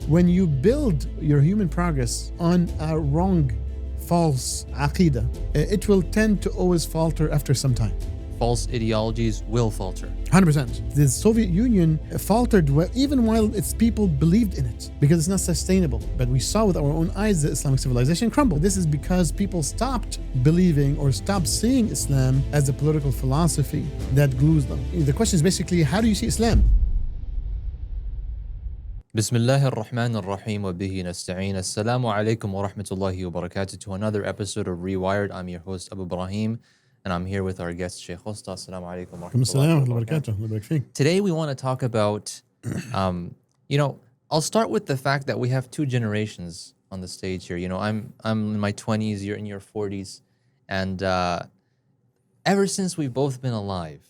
when you build your human progress on a wrong, false aqidah, it will tend to always falter after some time. False ideologies will falter. 100%. The Soviet Union faltered even while its people believed in it because it's not sustainable. But we saw with our own eyes the Islamic civilization crumble. This is because people stopped believing or stopped seeing Islam as a political philosophy that glues them. The question is basically, how do you see Islam? Bismillah ar-Rahman ar-Rahim wa bihi nasta'een. Assalamu alaikum wa rahmatullahi wa barakatuh to another episode of Rewired. I'm your host Abu Ibrahim and I'm here with our guest Sheikh Usta. Assalamu alaikum wa rahmatullahi wa barakatuh. Today we want to talk about, I'll start with the fact that we have two generations on the stage here. I'm in my 20s, you're in your 40s, and ever since we've both been alive,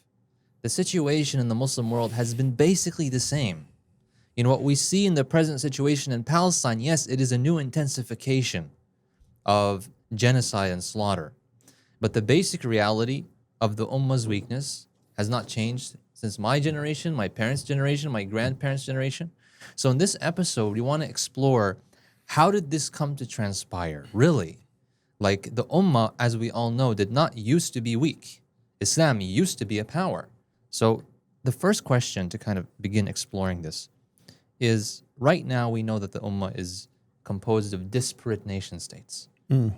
the situation in the Muslim world has been basically the same. What we see in the present situation in Palestine, yes, it is a new intensification of genocide and slaughter. But the basic reality of the Ummah's weakness has not changed since my generation, my parents' generation, my grandparents' generation. So in this episode, we want to explore, how did this come to transpire, really? Like, the Ummah, as we all know, did not used to be weak. Islam used to be a power. So the first question to kind of begin exploring this is, right now we know that the Ummah is composed of disparate nation states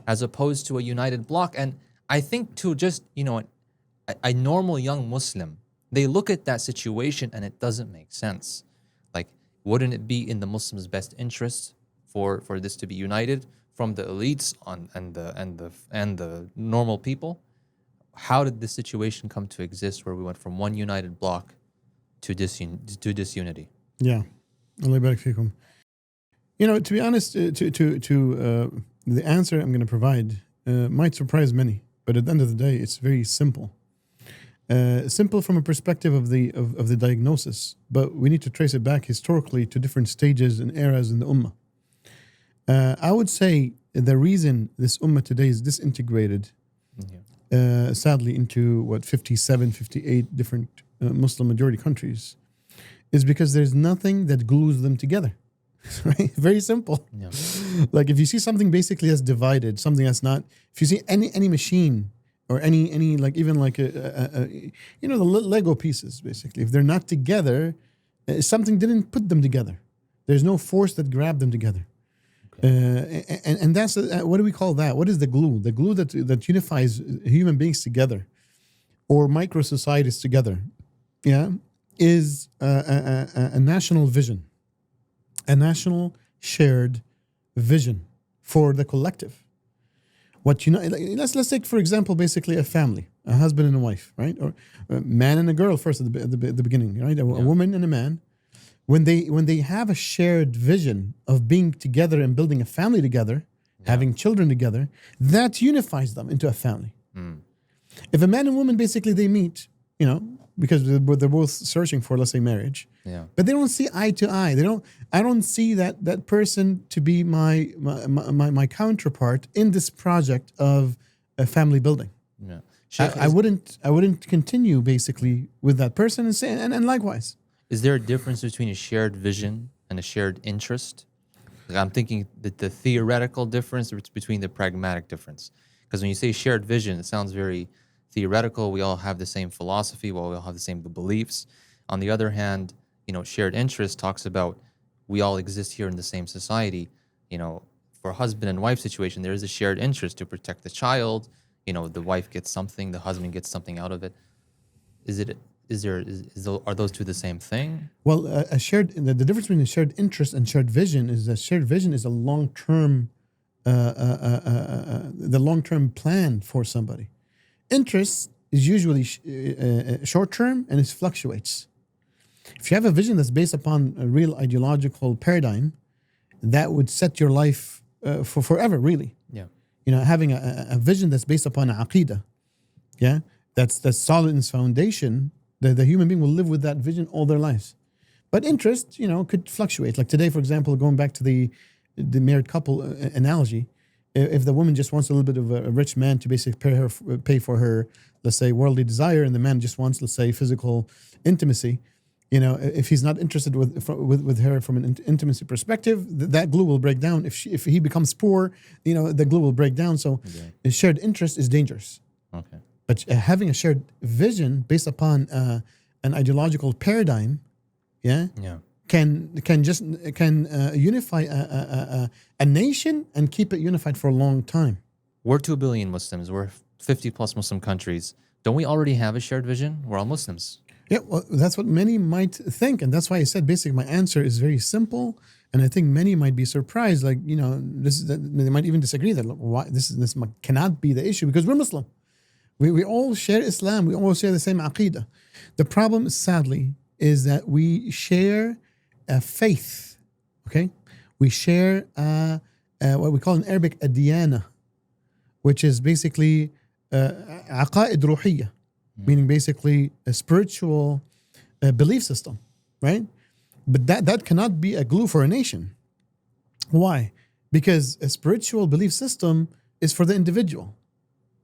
as opposed to a united bloc. And I think to just, a normal young Muslim, they look at that situation and it doesn't make sense. Like, wouldn't it be in the Muslims' best interest for this to be united from the elites and the normal people? How did this situation come to exist where we went from one united bloc to disunity? Yeah. Allah barak fikum. To be honest, the answer I'm going to provide might surprise many, but at the end of the day, it's very simple. Simple from a perspective of the diagnosis, but we need to trace it back historically to different stages and eras in the Ummah. I would say the reason this Ummah today is disintegrated, sadly, into 57, 58 different Muslim majority countries, is because there's nothing that glues them together. Right? Very simple. Yeah. Like, if you see something basically that's divided, something that's not, if you see any machine or any like, even like the Lego pieces, basically, if they're not together, something didn't put them together. There's no force that grabbed them together. Okay. And that's, what do we call that? What is the glue? The glue that unifies human beings together, or micro societies together, is a national vision, a national shared vision for the collective. Let's take, for example, basically a family, a husband and a wife, right? Or a man and a girl first at the beginning, right? A woman and a man. When they have a shared vision of being together and building a family together, having children together, that unifies them into a family. If a man and woman basically they meet, because they're both searching for, let's say, marriage, but they don't see eye to eye. I don't see that person to be my counterpart in this project of a family building. Yeah. I wouldn't continue basically with that person and likewise. Is there a difference between a shared vision and a shared interest? Like, I'm thinking that the theoretical difference between the pragmatic difference. Because when you say shared vision, it sounds very theoretical. We all have the same philosophy. We all have the same beliefs. On the other hand, shared interest talks about we all exist here in the same society. For a husband and wife situation, there is a shared interest to protect the child. The wife gets something, the husband gets something out of it. Are those two the same thing? Well, the difference between a shared interest and shared vision is that shared vision is a long-term, the long-term plan for somebody. Interest is usually short-term and it fluctuates. If you have a vision that's based upon a real ideological paradigm, that would set your life for forever, really. Yeah. Having a vision that's based upon an aqidah, that's solid in its foundation, the human being will live with that vision all their lives. But interest, could fluctuate. Like today, for example, going back to the married couple analogy, if the woman just wants a little bit of a rich man to basically pay for her, let's say, worldly desire, and the man just wants, let's say, physical intimacy, if he's not interested with her from an intimacy perspective, that glue will break down. If he becomes poor, the glue will break down. So a shared interest is dangerous. Okay. But having a shared vision based upon an ideological paradigm, can unify a nation and keep it unified for a long time. We're 2 billion Muslims. We're 50 plus Muslim countries. Don't we already have a shared vision? We're all Muslims. Yeah, well, that's what many might think, and that's why I said basically my answer is very simple, and I think many might be surprised. Like they might even disagree that why this cannot be the issue because we're Muslim. We all share Islam. We all share the same aqidah. The problem, sadly, is that we share a faith. Okay, we share what we call in Arabic a diyana, which is basically aqaid ruhiyya, meaning basically a spiritual belief system, right? But that cannot be a glue for a nation. Why? Because a spiritual belief system is for the individual.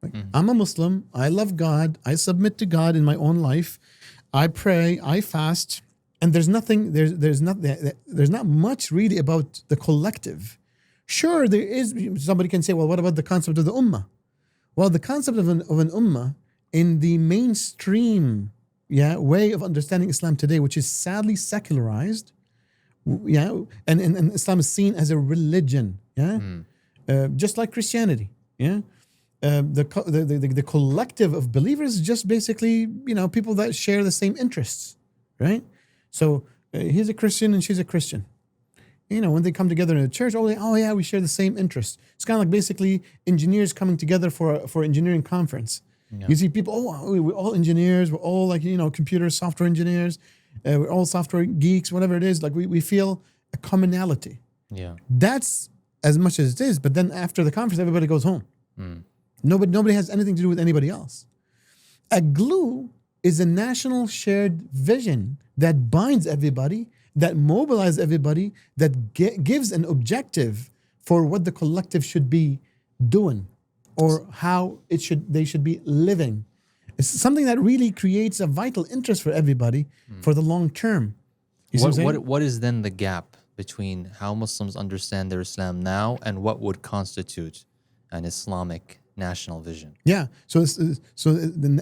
Like, I'm a Muslim. I love God. I submit to God in my own life. I pray. I fast. And there's not much really about the collective. Sure, there is. Somebody can say, well, what about the concept of the Ummah? Well, the concept of an Ummah in the mainstream way of understanding Islam today, which is sadly secularized, and Islam is seen as a religion, just like Christianity, the collective of believers is just basically people that share the same interests, right? So he's a Christian and she's a Christian. When they come together in a church, we share the same interests. It's kind of like basically engineers coming together for engineering conference. Yeah. You see people, we're all engineers, we're all like, computer software engineers, we're all software geeks, whatever it is. Like we feel a commonality. Yeah. That's as much as it is. But then after the conference, everybody goes home. Nobody has anything to do with anybody else. A glue is a national shared vision that binds everybody, that mobilizes everybody, that gives an objective for what the collective should be doing or how they should be living. It's something that really creates a vital interest for everybody for the long term. What is then the gap between how Muslims understand their Islam now and what would constitute an Islamic national vision? Yeah. So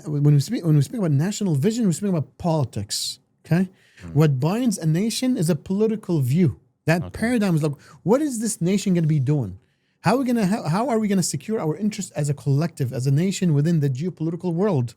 when we speak about national vision, we speak about politics. Okay. What binds a nation is a political view. That paradigm is like, what is this nation going to be doing? How are we gonna secure our interest as a collective, as a nation within the geopolitical world,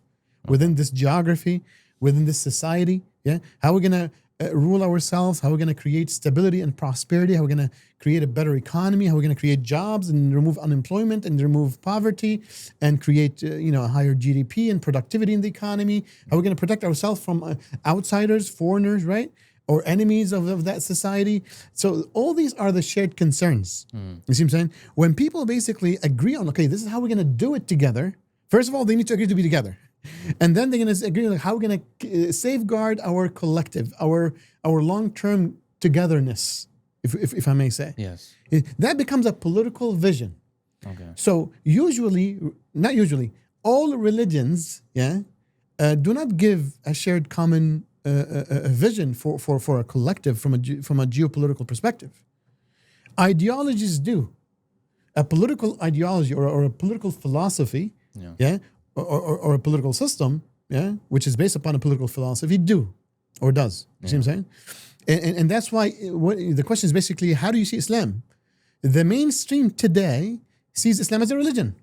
within this geography, within this society? Yeah. How are we gonna rule ourselves? How are we gonna create stability and prosperity? How are we gonna create a better economy? How are we gonna create jobs and remove unemployment and remove poverty and create a higher GDP and productivity in the economy? How are we gonna protect ourselves from outsiders, foreigners, right? Or enemies of that society. So all these are the shared concerns. You see what I'm saying? When people basically agree on, okay, this is how we're going to do it together. First of all, they need to agree to be together. And then they're going to agree on how we're going to safeguard our collective, our long-term togetherness, if I may say. Yes. That becomes a political vision. Okay. So not usually, all religions, do not give a shared common a vision for a collective from a geopolitical perspective. Ideologies do. A political ideology or a political philosophy, or a political system, which is based upon a political philosophy, does. You see what I'm saying? And that's why the question is basically, how do you see Islam? The mainstream today sees Islam as a religion,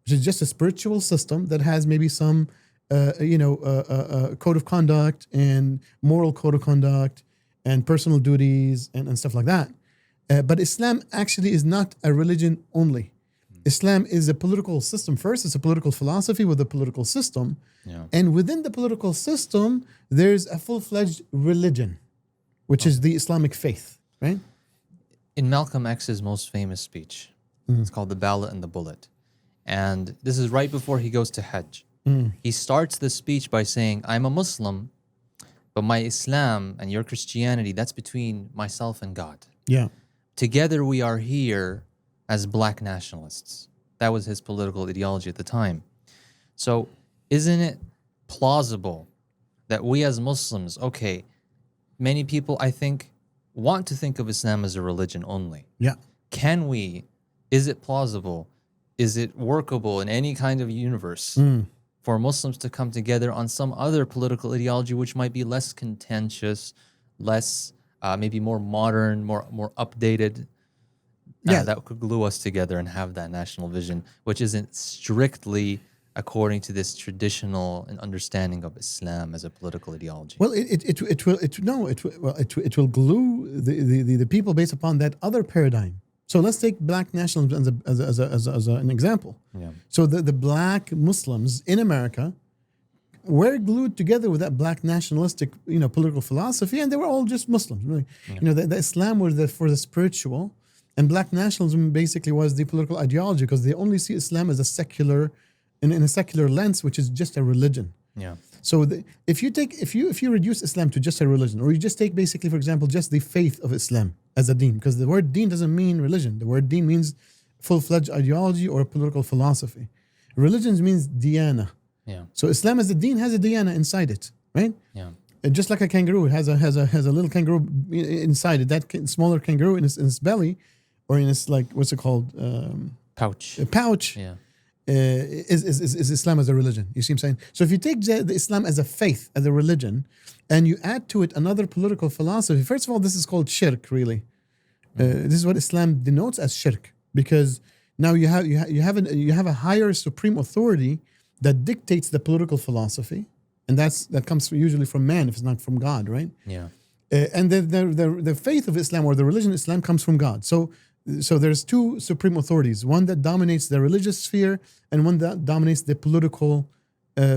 which is just a spiritual system that has maybe some code of conduct and moral code of conduct and personal duties and stuff like that. But Islam actually is not a religion only. Islam is a political system first. It's a political philosophy with a political system. Yeah. And within the political system, there's a full-fledged religion, which is the Islamic faith, right? In Malcolm X's most famous speech, it's called The Ballot and the Bullet. And this is right before he goes to Hajj. He starts the speech by saying, I'm a Muslim, but my Islam and your Christianity, that's between myself and God. Yeah. Together we are here as Black nationalists. That was his political ideology at the time. So isn't it plausible that we as Muslims, many people, I think, want to think of Islam as a religion only. Yeah. Is it plausible? Is it workable in any kind of universe for Muslims to come together on some other political ideology which might be less contentious, less maybe more modern, more updated, that could glue us together and have that national vision, which isn't strictly according to this traditional understanding of Islam as a political ideology? Well, it will glue the people based upon that other paradigm. So let's take Black nationalism as an example. Yeah. So the Black Muslims in America were glued together with that Black nationalistic, political philosophy, and they were all just Muslims. Really. Yeah. The Islam was for the spiritual, and Black nationalism basically was the political ideology because they only see Islam as a secular, in a secular lens, which is just a religion. Yeah. So if you reduce Islam to just a religion, or you just take basically, for example, just the faith of Islam as a deen, because the word deen doesn't mean religion. The word deen means full-fledged ideology or political philosophy. Religions means diyana. Yeah. So Islam as a deen has a diyana inside it, right? Yeah. And just like a kangaroo, it has a little kangaroo inside it. That smaller kangaroo in its belly, or in its what's it called? Pouch. A pouch. Yeah. Is Islam as a religion. You see what I'm saying? So if you take the Islam as a faith, as a religion, and you add to it another political philosophy, first of all, this is called shirk, really. This is what Islam denotes as shirk, because now you have a higher supreme authority that dictates the political philosophy, and that comes usually from man if it's not from God, right? Yeah. And the faith of Islam or the religion of Islam comes from God. So there's two supreme authorities, one that dominates the religious sphere and one that dominates the political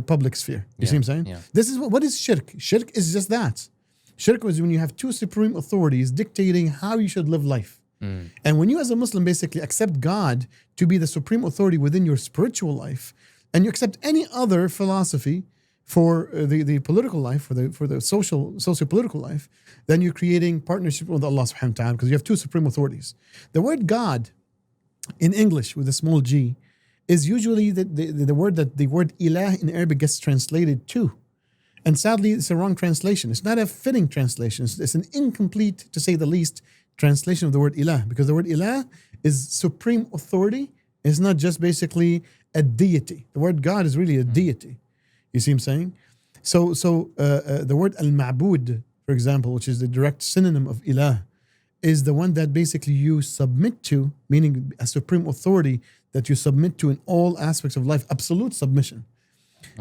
public sphere. You see what I'm saying? Yeah. This is what is shirk? Shirk is just that. Shirk is when you have two supreme authorities dictating how you should live life. And when you as a Muslim basically accept God to be the supreme authority within your spiritual life, and you accept any other philosophy for the political life, for the socio-political life, then you're creating partnership with Allah subhanahu wa ta'ala, because you have two supreme authorities. The word God in English with a small g is usually the word that the word ilah in Arabic gets translated to. And sadly, it's a wrong translation. It's not a fitting translation. It's an incomplete, to say the least, translation of the word ilah, because the word ilah is supreme authority. It's not just basically a deity. The word God is really a deity. You see what I'm saying? So the word al-ma'bud, for example, which is the direct synonym of ilah, is the one that basically you submit to, meaning a supreme authority that you submit to in all aspects of life, absolute submission.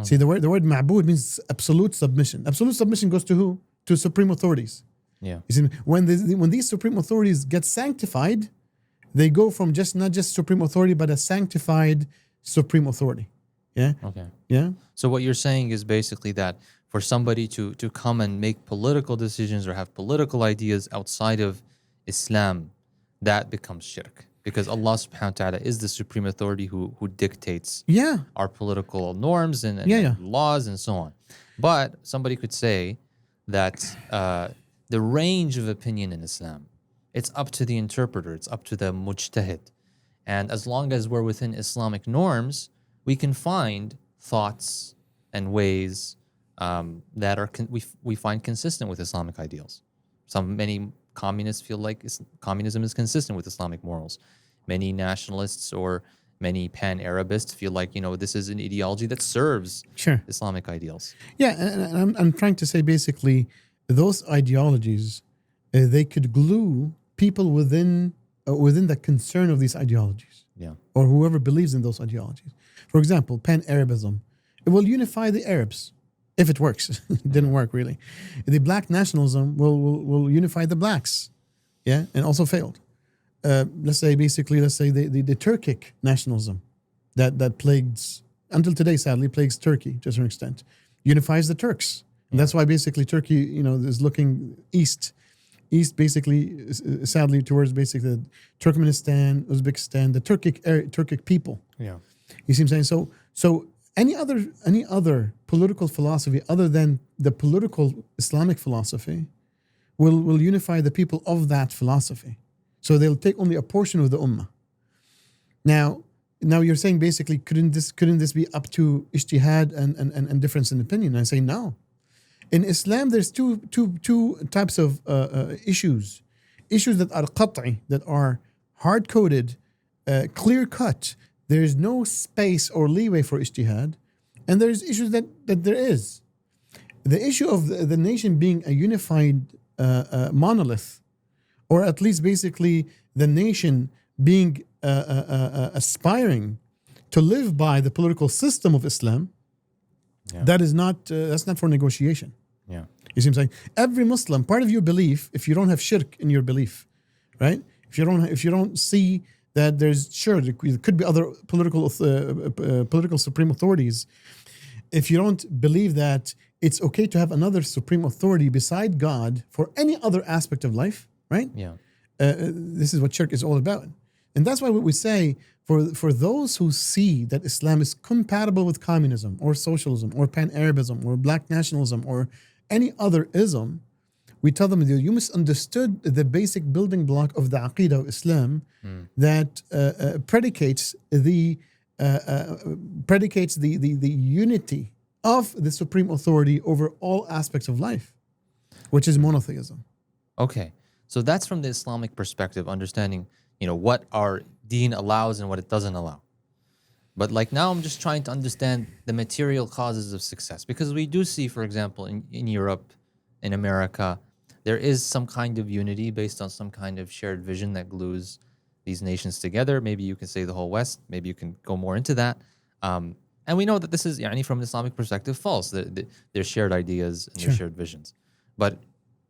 See, the word ma'bud means absolute submission. Absolute submission goes to who? To supreme authorities. Yeah. You see, when these supreme authorities get sanctified, they go from not just supreme authority, but a sanctified supreme authority. Yeah. Okay. Yeah. So what you're saying is basically that for somebody to come and make political decisions or have political ideas outside of Islam, that becomes shirk. Because Allah subhanahu wa ta'ala is the supreme authority who dictates our political norms and laws and so on. But somebody could say that the range of opinion in Islam, it's up to the interpreter, it's up to the mujtahid. And as long as we're within Islamic norms, we can find thoughts and ways that are we find consistent with Islamic ideals. Many communists feel like communism is consistent with Islamic morals. Many nationalists or many pan-Arabists feel like, this is an ideology that serves Islamic ideals. Yeah, and I'm trying to say basically those ideologies, they could glue people within the concern of these ideologies. Yeah. Or whoever believes in those ideologies. For example, pan-Arabism, it will unify the Arabs if it works. It didn't work really. The Black nationalism will unify the blacks, and also failed. Let's say the Turkic nationalism that plagues, until today sadly, plagues Turkey to a certain extent, unifies the Turks. And that's why basically Turkey, is looking east basically, sadly, towards basically Turkmenistan, Uzbekistan, the Turkic people. Yeah. You see what I'm saying? So any other political philosophy other than the political Islamic philosophy will unify the people of that philosophy. So they'll take only a portion of the Ummah. Now you're saying basically couldn't this be up to ijtihad and difference in opinion? And I say no. In Islam, there's two types of issues. Issues that are qat'i, that are hard-coded, clear-cut. There's no space or leeway for ijtihad. And there's issues that there is. The issue of the nation being a unified monolith, or at least basically the nation being aspiring to live by the political system of Islam, that is not that's not for negotiation. Yeah. You see what I'm saying? Every Muslim, part of your belief, if you don't have shirk in your belief, right? If you don't see that there's there could be other political supreme authorities. If you don't believe that it's okay to have another supreme authority beside God for any other aspect of life, right? Yeah. This is what shirk is all about. And that's why what we say, for those who see that Islam is compatible with communism or socialism or pan-Arabism or Black nationalism or any other ism, we tell them that you misunderstood the basic building block of the Aqidah of Islam that predicates the unity of the supreme authority over all aspects of life, which is monotheism. Okay. So that's from the Islamic perspective, understanding, what our deen allows and what it doesn't allow. But like now I'm just trying to understand the material causes of success, because we do see, for example, in Europe, in America, there is some kind of unity based on some kind of shared vision that glues these nations together. Maybe you can say the whole West, maybe you can go more into that. And we know that this is, from an Islamic perspective, false. They're shared ideas and they're shared visions. But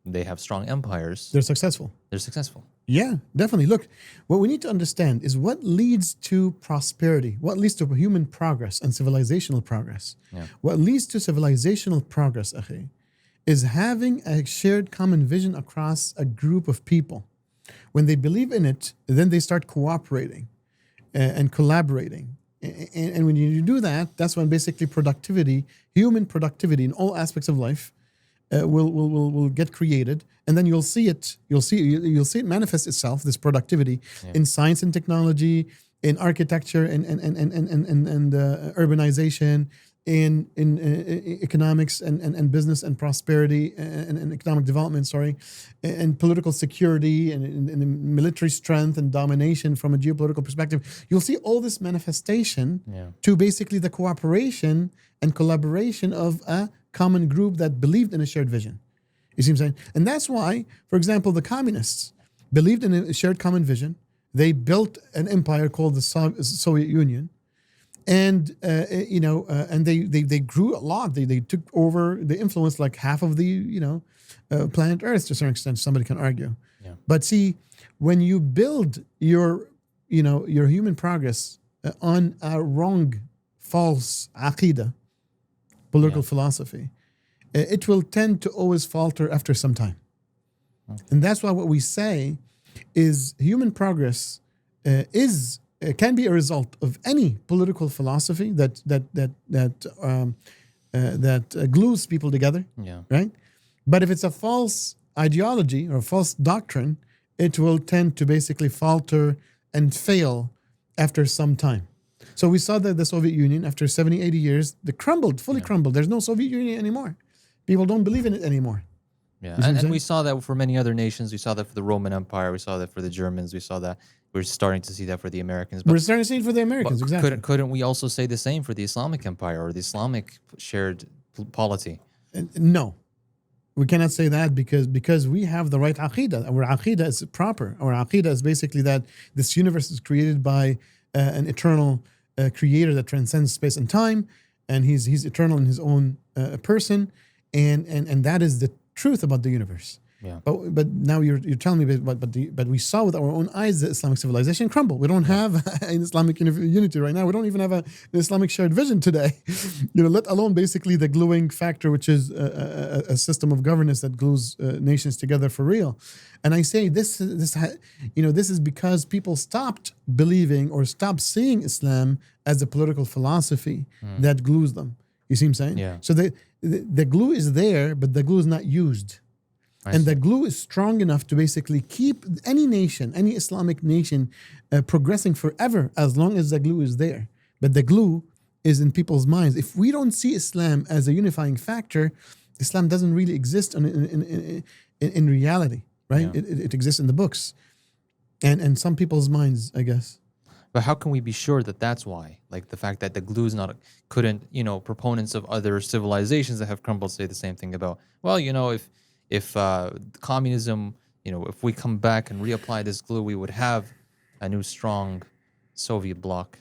they have strong empires. They're successful. Yeah, definitely. Look, what we need to understand is what leads to prosperity, what leads to human progress and civilizational progress. Yeah. What leads to civilizational progress, akhi, is having a shared common vision across a group of people. When they believe in it, then they start cooperating and collaborating. And when you do that, that's when basically productivity, human productivity in all aspects of life, will get created, and then you'll see it manifest itself, this productivity, in science and technology, in architecture and urbanization, in economics and business and prosperity and economic development, and political security and military strength and domination from a geopolitical perspective. You'll see all this manifestation to basically the cooperation and collaboration of a common group that believed in a shared vision. You see what I'm saying? And that's why, for example, the communists believed in a shared common vision. They built an empire called the Soviet Union. And and they grew a lot. They took over. They influenced like half of the planet Earth to a certain extent. Somebody can argue, but see, when you build your human progress on a wrong, false aqidah, political philosophy, it will tend to always falter after some time. Okay. And that's why what we say is human progress can be a result of any political philosophy that glues people together, right? But if it's a false ideology or a false doctrine, it will tend to basically falter and fail after some time. So we saw that the Soviet Union, after 70, 80 years, they crumbled, fully crumbled. There's no Soviet Union anymore. People don't believe in it anymore. Yeah, and we saw that for many other nations. We saw that for the Roman Empire. We saw that for the Germans. We saw that. We're starting to see that for the Americans. We're starting to see it for the Americans, exactly. Couldn't we also say the same for the Islamic Empire or the Islamic shared polity? No. We cannot say that because we have the right aqidah. Our aqidah is proper. Our aqidah is basically that this universe is created by an eternal creator that transcends space and time, and he's eternal in his own person, and that is the truth about the universe. Yeah. But now you're telling me, but we saw with our own eyes the Islamic civilization crumble. We don't have an Islamic unity right now. We don't even have an Islamic shared vision today. Let alone basically the gluing factor, which is a system of governance that glues nations together for real. And I say this is because people stopped believing or stopped seeing Islam as a political philosophy that glues them. You see what I'm saying? Yeah. So the glue is there, but the glue is not used. And the glue is strong enough to basically keep any nation, any Islamic nation, progressing forever as long as the glue is there. But the glue is in people's minds. If we don't see Islam as a unifying factor, Islam doesn't really exist in reality, right? Yeah. It exists in the books and some people's minds, I guess. But how can we be sure that that's why? Like the fact that the glue's not couldn't, proponents of other civilizations that have crumbled say the same thing about, well, if communism, if we come back and reapply this glue, we would have a new strong Soviet bloc.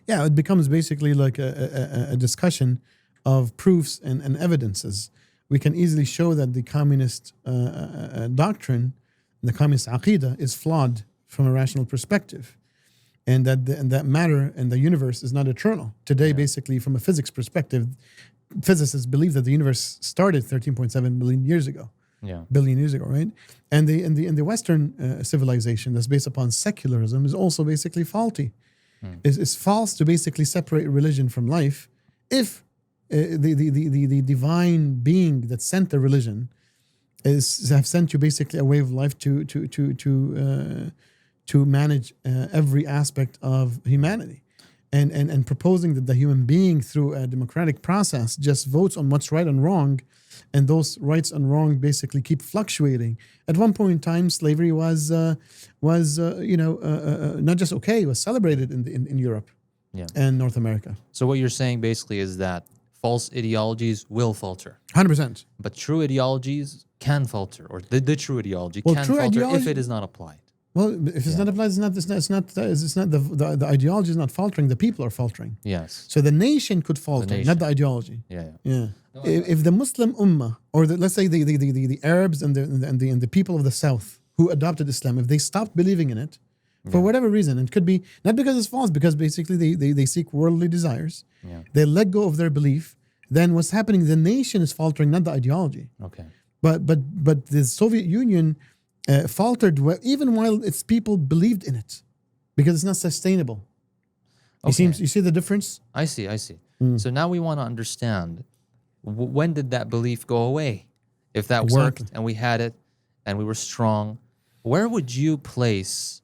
Yeah, it becomes basically like a discussion of proofs and evidences. We can easily show that the communist doctrine, the communist aqidah, is flawed from a rational perspective, and that matter and the universe is not eternal. Today, basically, from a physics perspective, physicists believe that the universe started 13.7 billion years ago. Yeah. Billion years ago, right? And in the Western civilization that's based upon secularism is also basically faulty. It's false to basically separate religion from life. If the divine being that sent the religion have sent you basically a way of life to manage every aspect of humanity, and proposing that the human being through a democratic process just votes on what's right and wrong, and those rights and wrong basically keep fluctuating. At one point in time, slavery was not just okay; it was celebrated in Europe and North America. So what you're saying basically is that false ideologies will falter. 100%. But true ideologies can falter, or the true ideology can falter if it is not applied. Well, if it's not applied, the ideology is not faltering. The people are faltering. Yes. So the nation could falter, not the ideology. Yeah. If the Muslim Ummah, or let's say the Arabs and the people of the South who adopted Islam, if they stopped believing in it for whatever reason, it could be not because it's false, because basically they seek worldly desires. They let go of their belief. Then what's happening? The nation is faltering, not the ideology. Okay. But the Soviet Union faltered even while its people believed in it, because it's not sustainable. Okay. You see the difference? I see. So now we want to understand, when did that belief go away? If that worked and we had it and we were strong, where would you place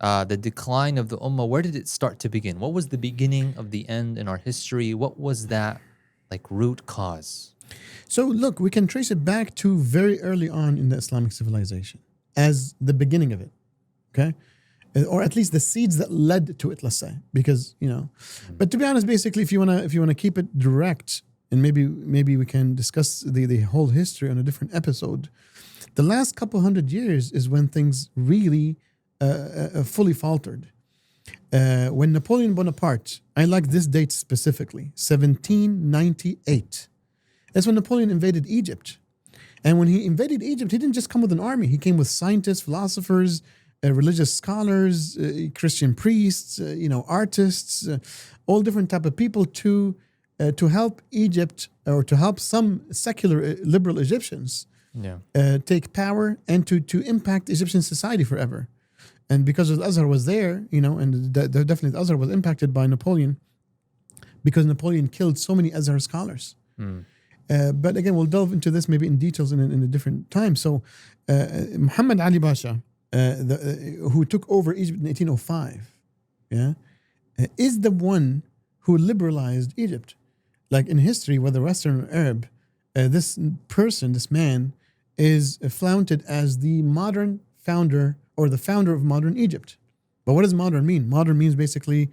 the decline of the Ummah? Where did it start to begin? What was the beginning of the end in our history? What was that root cause? So look, we can trace it back to very early on in the Islamic civilization as the beginning of it, okay? Or at least the seeds that led to it, let's say, because, But to be honest, basically, if you wanna keep it direct, and maybe we can discuss the whole history on a different episode. The last couple hundred years is when things really fully faltered. When Napoleon Bonaparte, I like this date specifically, 1798. That's when Napoleon invaded Egypt. And when he invaded Egypt, he didn't just come with an army. He came with scientists, philosophers, religious scholars, Christian priests, artists, all different type of people to help Egypt, or to help some secular liberal Egyptians take power and to impact Egyptian society forever. And because the Azhar was there, and definitely the Azhar was impacted by Napoleon, because Napoleon killed so many Azhar scholars. But again, we'll delve into this maybe in details in a different time. So Muhammad Ali Pasha, who took over Egypt in 1805, is the one who liberalized Egypt. Like in history, whether Western or Arab, this man is flaunted as the modern founder, or the founder of modern Egypt. But what does modern mean? Modern means basically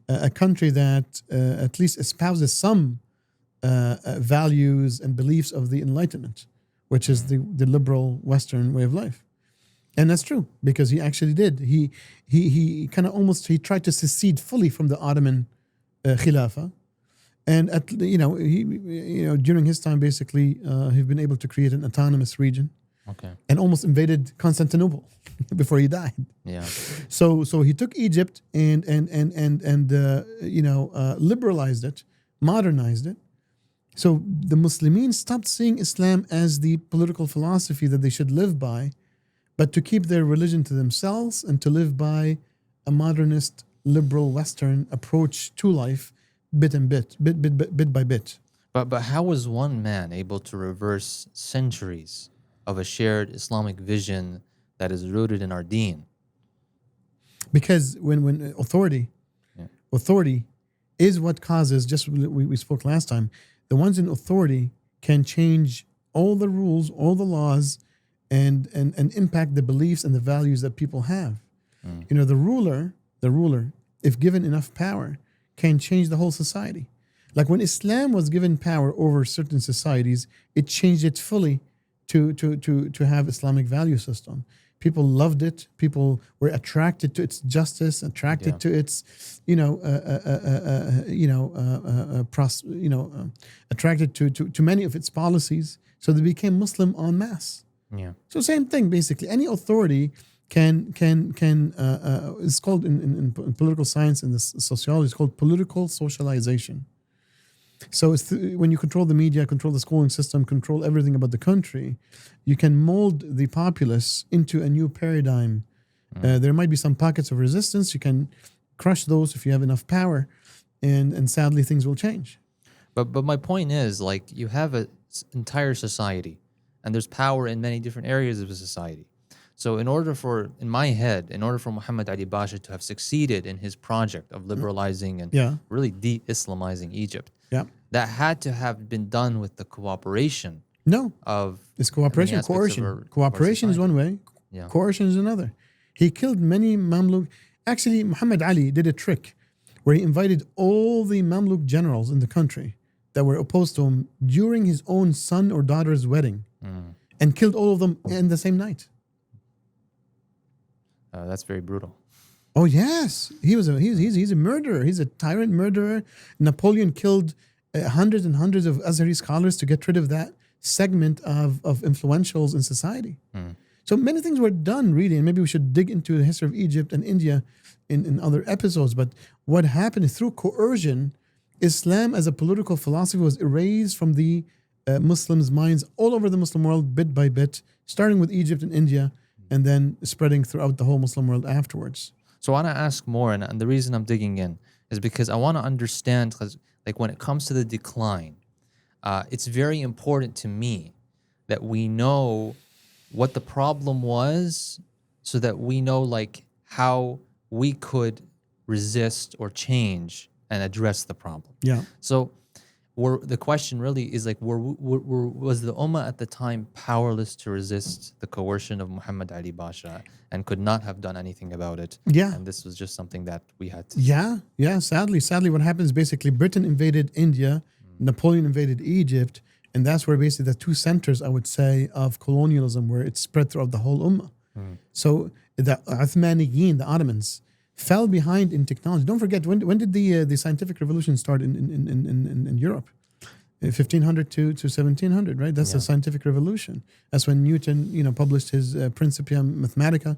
a country that at least espouses some values and beliefs of the Enlightenment, which is the liberal Western way of life. And that's true, because he actually did. He kind of he tried to secede fully from the Ottoman Khilafah. And during his time, basically, he's been able to create an autonomous region. Okay. And almost invaded Constantinople before he died. Yeah. So he took Egypt and liberalized it, modernized it. So the Muslimin stopped seeing Islam as the political philosophy that they should live by, but to keep their religion to themselves and to live by a modernist, liberal, Western approach to life, bit by bit. But how was one man able to reverse centuries of a shared Islamic vision that is rooted in our deen? Because when authority is what causes, just we spoke last time, the ones in authority can change all the rules, all the laws, and impact the beliefs and the values that people have. You know, the ruler, if given enough power, can change the whole society. Like when Islam was given power over certain societies, it changed it fully to have Islamic value system. People loved it. People were attracted to its justice, attracted to its, attracted to many of its policies. So they became Muslim en masse. Yeah. So same thing basically. Any authority can it's called in political science and sociology, it's called political socialization. So it's when you control the media, control the schooling system, control everything about the country, you can mold the populace into a new paradigm. There might be some pockets of resistance. You can crush those if you have enough power, and sadly things will change. But my point is, like, you have an entire society, and there's power in many different areas of a society. So in order for Muhammad Ali Pasha to have succeeded in his project of liberalizing and really de-Islamizing Egypt, that had to have been done with the cooperation of... It's cooperation, coercion. Cooperation is one way, coercion is another. He killed many Mamluk. Actually, Muhammad Ali did a trick where he invited all the Mamluk generals in the country that were opposed to him during his own son or daughter's wedding and killed all of them in the same night. That's very brutal. Oh yes, he's a murderer. He's a tyrant murderer. Napoleon killed hundreds and hundreds of Azhari scholars to get rid of that segment of influentials in society. So many things were done really, and maybe we should dig into the history of Egypt and India in other episodes. But what happened is through coercion, Islam as a political philosophy was erased from the Muslims' minds all over the Muslim world, bit by bit, starting with Egypt and India, and then spreading throughout the whole Muslim world afterwards. So I want to ask more, and the reason I'm digging in is because I want to understand, because like when it comes to the decline, it's very important to me that we know what the problem was, so that we know like how we could resist or change and address the problem. Yeah. So the question really is like, was the Ummah at the time powerless to resist the coercion of Muhammad Ali Pasha and could not have done anything about it? Yeah. And this was just something that we had to... Yeah. Sadly, what happens basically, Britain invaded India, Napoleon invaded Egypt, and that's where basically the two centers, I would say, of colonialism, where it spread throughout the whole Ummah. So the Uthmaniyin, the Ottomans, fell behind in technology. Don't forget, when did the scientific revolution start in Europe? 1500 to 1700, right? That's the scientific revolution. That's when Newton, published his Principia Mathematica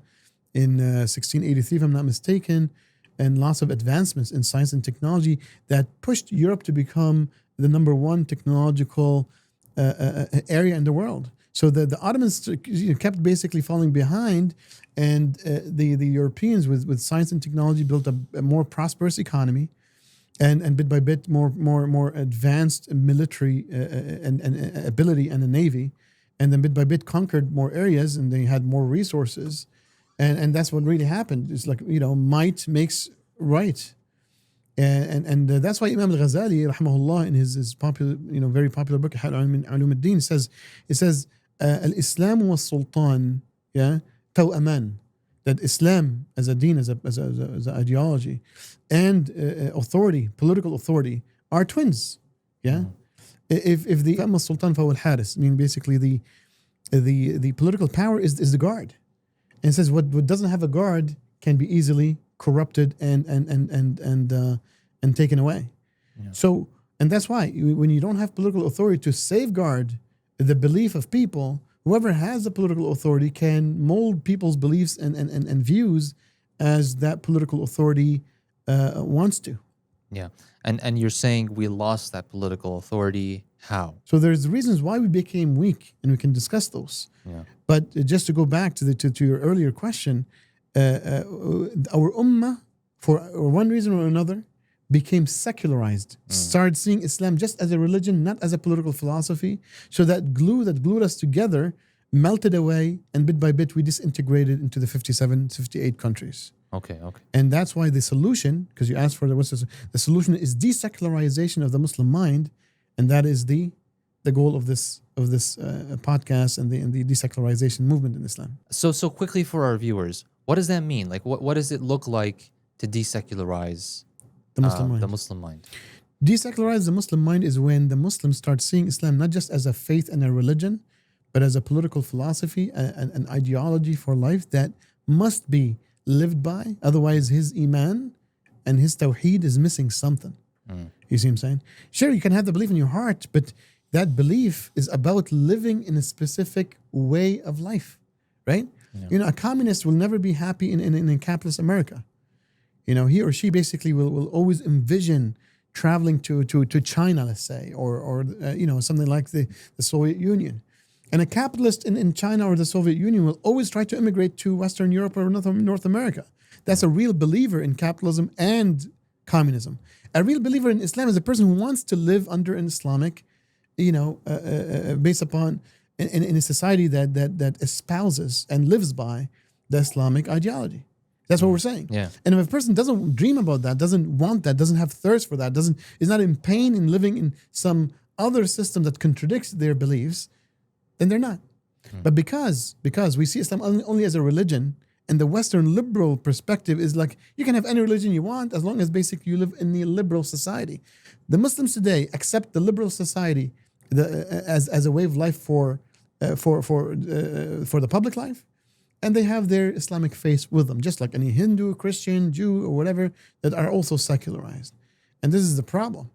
in 1683, if I'm not mistaken, and lots of advancements in science and technology that pushed Europe to become the number one technological area in the world. So the Ottomans kept basically falling behind, and the Europeans with science and technology built a more prosperous economy, and bit by bit more advanced military and ability and a navy, and then bit by bit conquered more areas, and they had more resources, and that's what really happened. It's like might makes right, and that's why Imam al-Ghazali rahimahullah in his popular very popular book Ulum al-Din says al-Islam wa sultan taw'aman, that Islam as a deen, as an ideology, and authority, political authority, are twins. If the sultan fa wal haris, mean basically the political power is the guard, and it says what doesn't have a guard can be easily corrupted and taken away. So, and that's why when you don't have political authority to safeguard the belief of people, whoever has the political authority can mold people's beliefs and views as that political authority wants to. Yeah. And you're saying we lost that political authority. How? So there's reasons why we became weak, and we can discuss those. Yeah. But just to go back to your earlier question, our ummah, for one reason or another, became secularized, started seeing Islam just as a religion, not as a political philosophy. So that glue that glued us together melted away, and bit by bit we disintegrated into the 57, 58 countries. Okay. And that's why the solution, because you asked for the solution is desecularization of the Muslim mind, and that is the the goal of this podcast and the desecularization movement in Islam. So quickly for our viewers, what does that mean? Like, what does it look like to desecularize The Muslim mind. the Muslim mind? Desecularize the Muslim mind is when the Muslims start seeing Islam not just as a faith and a religion, but as a political philosophy, an ideology for life that must be lived by. Otherwise, his iman and his tawheed is missing something. You see what I'm saying? Sure, you can have the belief in your heart, but that belief is about living in a specific way of life, right? Yeah. You know, a communist will never be happy in capitalist America. You know, he or she basically will always envision traveling to China, let's say, or you know, something like the Soviet Union. And a capitalist in China or the Soviet Union will always try to immigrate to Western Europe or North America. That's a real believer in capitalism and communism. A real believer in Islam is a person who wants to live under an Islamic, you know, based upon in a society that espouses and lives by the Islamic ideology. That's what we're saying. Yeah. And if a person doesn't dream about that, doesn't want that, doesn't have thirst for that, is not in pain in living in some other system that contradicts their beliefs, then they're not. But because we see Islam only as a religion, and the Western liberal perspective is like, you can have any religion you want as long as basically you live in the liberal society. The Muslims today accept the liberal society as a way of life for the public life, and they have their Islamic faith with them, just like any Hindu, Christian, Jew, or whatever that are also secularized. And this is the problem.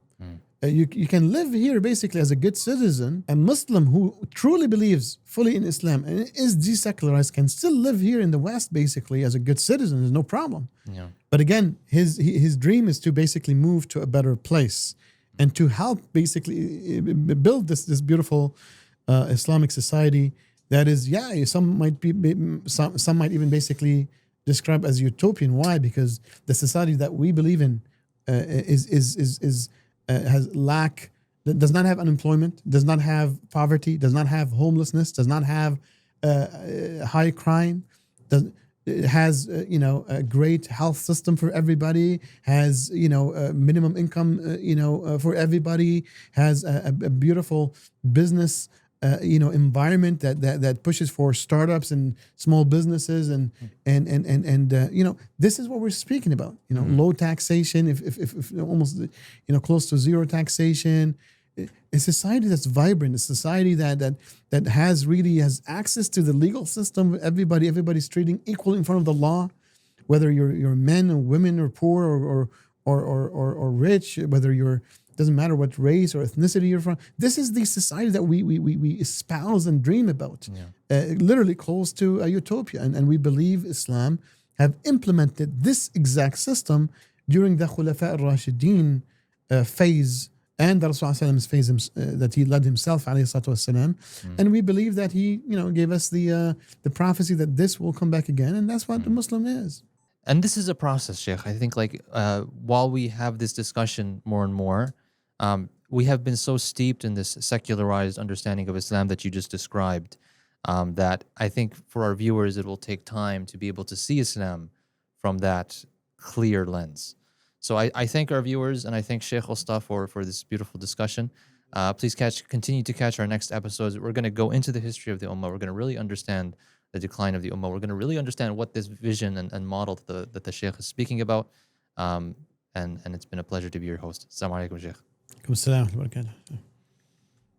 You can live here basically as a good citizen. A Muslim who truly believes fully in Islam and is desecularized can still live here in the West basically as a good citizen. There's no problem. Yeah. But again, his dream is to basically move to a better place and to help basically build this beautiful Islamic society that is, some might even basically describe as utopian. Why? Because the society that we believe in does not have unemployment, does not have poverty, does not have homelessness, does not have high crime, has a great health system for everybody, has minimum income for everybody, has a beautiful business environment that pushes for startups and small businesses and this is what we're speaking about. Low taxation, if almost close to zero taxation. A society that's vibrant, a society that has access to the legal system. Everybody's treating equal in front of the law, whether you're men or women or poor or rich, whether doesn't matter what race or ethnicity you're from. This is the society that we espouse and dream about. Literally close to a utopia. And we believe Islam have implemented this exact system during the Khulafa al-Rashidin phase and the Rasul's phase that he led himself, alayhi salatu wassalam. And we believe that he gave us the prophecy that this will come back again. And that's what the Muslim is. And this is a process, Sheikh. I think while we have this discussion more and more, we have been so steeped in this secularized understanding of Islam that you just described, that I think for our viewers, it will take time to be able to see Islam from that clear lens. So I thank our viewers and I thank Sheikh Usta for this beautiful discussion. Please continue to catch our next episodes. We're going to go into the history of the Ummah. We're going to really understand the decline of the Ummah. We're going to really understand what this vision and model that the Sheikh is speaking about. And it's been a pleasure to be your host. Assalamu alaikum, Sheikh. Assalamu alaikum.